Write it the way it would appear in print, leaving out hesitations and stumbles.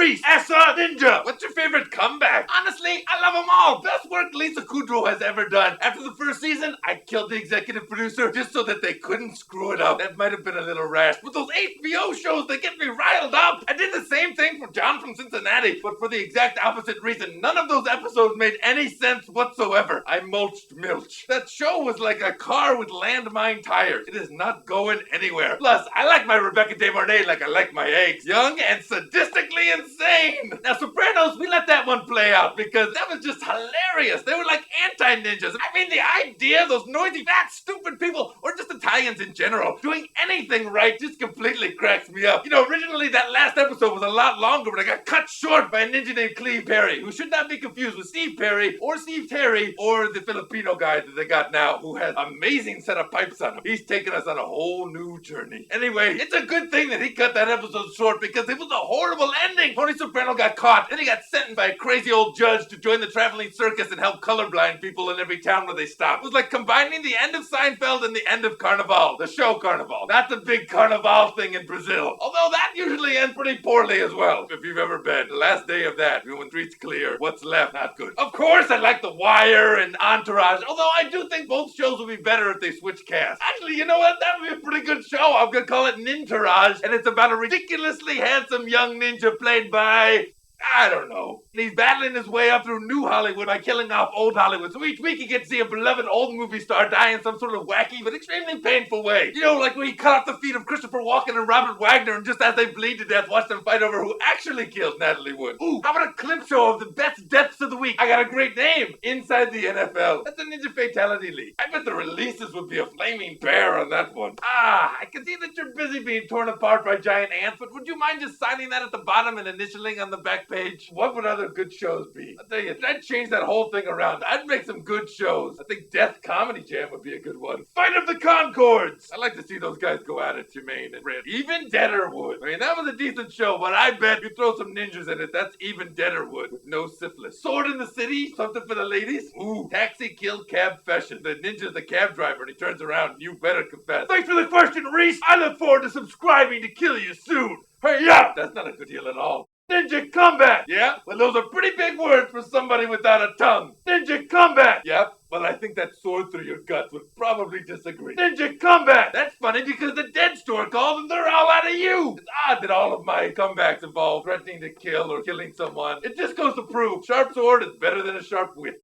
Reese, Asa, Ninja. What's your favorite comeback? Honestly, I love them all. Best work Lisa Kudrow has ever done. After the first season, I killed the executive producer just so that they couldn't screw it up. That might have been a little rash, but those HBO shows, they get me riled up. I did the same thing for John from Cincinnati, but for the exact opposite reason. None of those episodes made any sense whatsoever. I mulched Milch. That show was like a car with landmine tires. It is not going anywhere. Plus, I like my Rebecca De Mornay like I like my eggs. Young and sadistically insane. Now, Sopranos, we let that one play out because that was just hilarious. They were like anti-ninjas. I mean, the idea of those noisy, fat, stupid people, or just Italians in general, doing anything right just completely cracks me up. You know, originally that last episode was a lot longer, but I got cut short by a ninja named Cleve Perry, who should not be confused with Steve Perry or Steve Terry or the Filipino guy that they got now, who has amazing set of pipes on him. He's taken us on a whole new journey. Anyway, it's a good thing that he cut that episode short because it was a horrible ending. Tony Soprano got caught, then he got sentenced by a crazy old judge to join the traveling circus and help colorblind people in every town where they stop. It was like combining the end of Seinfeld and the end of Carnival, the show Carnival, not the big Carnival thing in Brazil. Although that usually ends pretty poorly as well, if you've ever been. The last day of that, when street's clear, what's left, not good. Of course, I like The Wire and Entourage, although I do think both shows would be better if they switch cast. Actually, you know what? That would be a pretty good show. I'm gonna call it Nintourage, and it's about a ridiculously handsome young ninja played by... I don't know. He's battling his way up through New Hollywood by killing off Old Hollywood. So each week he gets to see a beloved old movie star die in some sort of wacky but extremely painful way. You know, like when he cut off the feet of Christopher Walken and Robert Wagner and just as they bleed to death, watch them fight over who actually killed Natalie Wood. Ooh, how about a clip show of the best deaths of the week? I got a great name. Inside the NFL. That's a Ninja Fatality League. I bet the releases would be a flaming bear on that one. I can see that you're busy being torn apart by giant ants, but would you mind just signing that at the bottom and initialing on the back page? What would other good shows be? I'll tell you, I'd change that whole thing around. I'd make some good shows. I think Death Comedy Jam would be a good one. Fight of the Concords! I'd like to see those guys go at it, Jermaine and Red. Even Deader Wood. I mean, that was a decent show, but I bet if you throw some ninjas in it, that's even Deader Wood with no syphilis. Sword in the City? Something for the ladies? Ooh, Taxi Killed Cab Fashion. The ninja's the cab driver and he turns around. You better confess. Thanks for the question, Reese. I look forward to subscribing to kill you soon. Hey, yeah! That's not a good deal at all. Ninja Comeback! Yeah? Well, those are pretty big words for somebody without a tongue. Ninja Comeback! Yep. Well, I think that sword through your guts would probably disagree. Ninja Comeback! That's funny because the dead store called and they're all out of you! It's odd that all of my comebacks involve threatening to kill or killing someone. It just goes to prove sharp sword is better than a sharp wit.